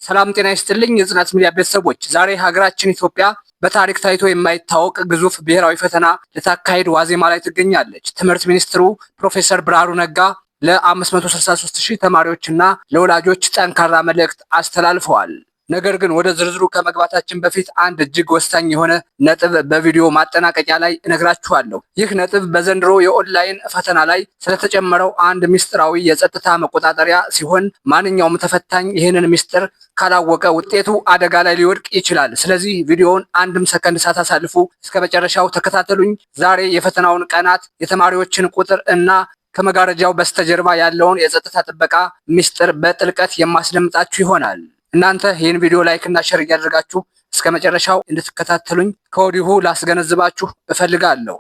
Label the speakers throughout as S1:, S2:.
S1: ሰላም ጤና ይስጥልኝ የጽናት ሚዲያ ቤተሰቦች፣ ዛሬ ሀገራችን ኢትዮጵያ በታሪክ ታይቶ የማይታወቅ ግዙፍ ብሔራዊ ፈተና ልታካሂድ ዋዜማ ላይ ትገኛለች። ትምህርት ሚኒስትሩ ፕሮፌሰር ብርሃኑ ነጋ ለ563,000 ተማሪዎችና ለወላጆች ጠንካራ መልእክት አስተላልፈዋል። ነገር ግን ወደ ዝርዝሩ ከመግባታችን በፊት አንድ እጅግ ወሳኝ የሆነ ነጥብ በቪዲዮ ማጠናቀቂያ ላይ እነግራችኋለሁ። ይህ ነጥብ በዘንድሮ የኦንላይን ፈተና ላይ ስለተጨመረው አንድ ምስጢራዊ የጸጥታ መቆጣጠሪያ ሲሆን ማንኛውም ተፈታኝ ይህንን ምስጢር ካላወቀ ውጤቱ አደጋ ላይ ሊወድቅ ይችላል። ስለዚህ ቪዲዮውን አንድም ሰከንድ ሳታሳልፉ እስከ መጨረሻው ተከታተሉኝ። ዛሬ የፈተናውን ቀናት፣ የተማሪዎችን ቁጥር እና ከመጋረጃው በስተጀርባ ያለውን የጸጥታ ጥበቃ ምስጢር በጥልቀት የማስደምጣችሁ ይሆናል። እናንተ ይህን ቪዲዮ ላይክ እና ሼር እያደረጋችሁ እስከ መጨረሻው እንድትከታተሉኝ ከወዲሁ ላስገነዝባችሁ እፈልጋለሁ።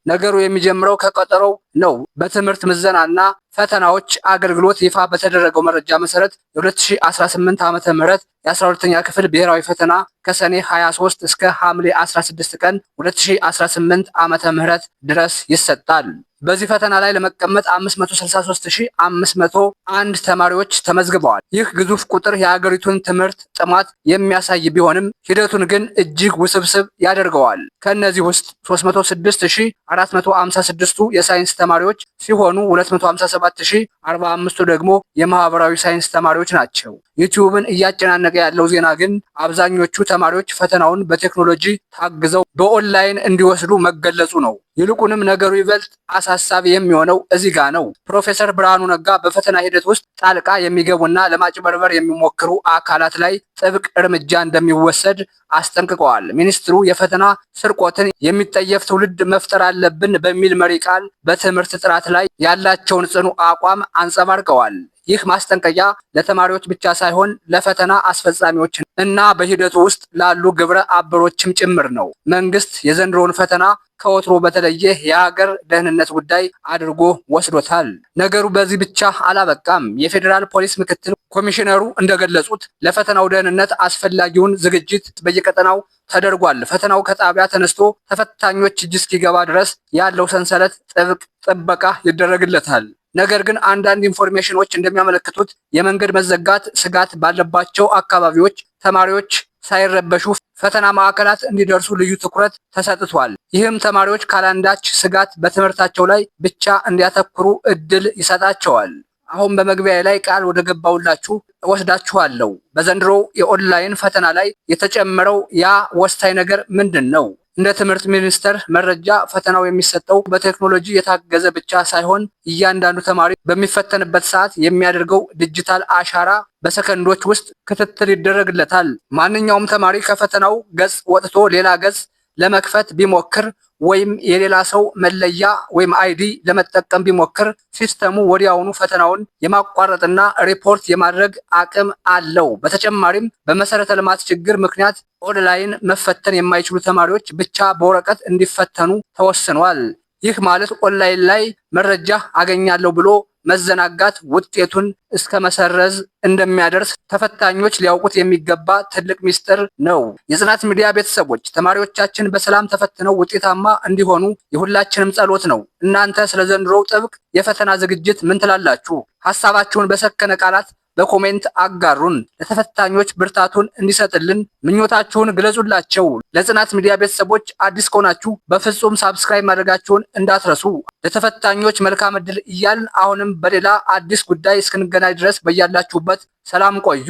S1: ነገሩ የሚጀምረው ከቀጠሮው ነው። በትምህርት ምዘናና ፈተናዎች አገልግሎት ይፋ በተደረገው መረጃ መሰረት የ2018 ዓመተ ምህረት የ12ኛ ክፍል ብሔራዊ ፈተና ከሰኔ 23 እስከ ሐምሌ 16 ቀን 2018 ዓመተ ምህረት ድረስ ይሰጣል። በዚህ ፈተና ላይ ለመቀመጥ 563,501 ተማሪዎች ተመዝግበዋል። ይህ ግዙፍ ቁጥር የሀገሪቱን ትምህርት ጥማት የሚያሳይ ቢሆንም ሂደቱን ግን እጅግ ውስብስብ ያደርገዋል። ከእነዚህ ውስጥ 306,456ቱ የሳይንስ ተማሪዎች ሲሆኑ 257,045ቱ ደግሞ የማህበራዊ ሳይንስ ተማሪዎች ናቸው። ዩቲዩብን እያጨናነቀ ያለው ዜና ግን አብዛኞቹ ተማሪዎች ፈተናውን በቴክኖሎጂ ታግዘው በኦንላይን እንዲወስዱ መገለጹ ነው። ይልቁንም ነገሩ ይበልጥ አሳሳቢ የሚሆነው እዚህ ጋ ነው። ፕሮፌሰር ብርሃኑ ነጋ በፈተና ሂደት ውስጥ ጣልቃ የሚገቡና ለማጭበርበር የሚሞክሩ አካላት ላይ ጥብቅ እርምጃ እንደሚወሰድ አስጠንቅቀዋል። ሚኒስትሩ የፈተና ስርቆትን የሚጠየፍ ትውልድ መፍጠር አለብን በሚል መሪ ቃል በትምህርት ጥራት ላይ ያላቸውን ጽኑ አቋም አንጸባርቀዋል። ይህ ማስጠንቀቂያ ለተማሪዎች ብቻ ሳይሆን ለፈተና አስፈጻሚዎች እና በሂደቱ ውስጥ ላሉ ግብረ አበሮችም ጭምር ነው። መንግስት የዘንድሮውን ፈተና ከወትሮ በተለየ የሀገር ደህንነት ጉዳይ አድርጎ ወስዶታል። ነገሩ በዚህ ብቻ አላበቃም። የፌዴራል ፖሊስ ምክትል ኮሚሽነሩ እንደገለጹት ለፈተናው ደህንነት አስፈላጊውን ዝግጅት በየቀጠናው ተደርጓል። ፈተናው ከጣቢያ ተነስቶ ተፈታኞች እጅ እስኪገባ ድረስ ያለው ሰንሰለት ጥብቅ ጥበቃ ይደረግለታል። ነገር ግን አንዳንድ ኢንፎርሜሽኖች እንደሚያመለክቱት የመንገድ መዘጋት ስጋት ባለባቸው አካባቢዎች ተማሪዎች ሳይረበሹ ፈተና ማዕከላት እንዲደርሱ ልዩ ትኩረት ተሰጥቷል። ይህም ተማሪዎች ካላንዳች ስጋት በትምህርታቸው ላይ ብቻ እንዲያተኩሩ እድል ይሰጣቸዋል። አሁን በመግቢያ ላይ ቃል ወደ ገባውላችሁ እወስዳችኋለሁ። በዘንድሮ የኦንላይን ፈተና ላይ የተጨመረው ያ ወሳኝ ነገር ምንድን ነው? እንደ ትምህርት ሚኒስቴር መረጃ ፈተናው የሚሰጠው በቴክኖሎጂ የታገዘ ብቻ ሳይሆን እያንዳንዱ ተማሪ በሚፈተንበት ሰዓት የሚያደርገው ዲጂታል አሻራ በሰከንዶች ውስጥ ክትትል ይደረግለታል። ማንኛውም ተማሪ ከፈተናው ገጽ ወጥቶ ሌላ ገጽ ለመክፈት ቢሞክር ወይም የሌላ ሰው መለያ ወይም አይዲ ለመጠቀም ቢሞክር ሲስተሙ ወዲያውኑ ፈተናውን የማቋረጥና ሪፖርት የማድረግ አቅም አለው። በተጨማሪም በመሰረተ ልማት ችግር ምክንያት ኦንላይን መፈተን የማይችሉ ተማሪዎች ብቻ በወረቀት እንዲፈተኑ ተወስኗል። ይህ ማለት ኦንላይን ላይ መረጃ አገኛለሁ ብሎ መዘናጋት ውጤቱን እስከ መሰረዝ እንደሚያደርስ ተፈታኞች ሊያውቁት የሚገባ ትልቅ ሚስጥር ነው። የጽናት ሚዲያ ቤተሰቦች ተማሪዎቻችን በሰላም ተፈትነው ውጤታማ እንዲሆኑ የሁላችንም ጸሎት ነው። እናንተ ስለ ዘንድሮው ጥብቅ የፈተና ዝግጅት ምን ትላላችሁ? ሐሳባችሁን በሰከነ ቃላት በኮሜንት አጋሩን። ለተፈታኞች ብርታቱን እንዲሰጥልን ምኞታችሁን ግለጹላቸው። ለጽናት ሚዲያ ቤተሰቦች አዲስ ከሆናችሁ በፍጹም ሳብስክራይብ ማድረጋችሁን እንዳትረሱ። ለተፈታኞች መልካም ዕድል እያልን አሁንም በሌላ አዲስ ጉዳይ እስክንገናኝ ድረስ በያላችሁበት ሰላም ቆዩ።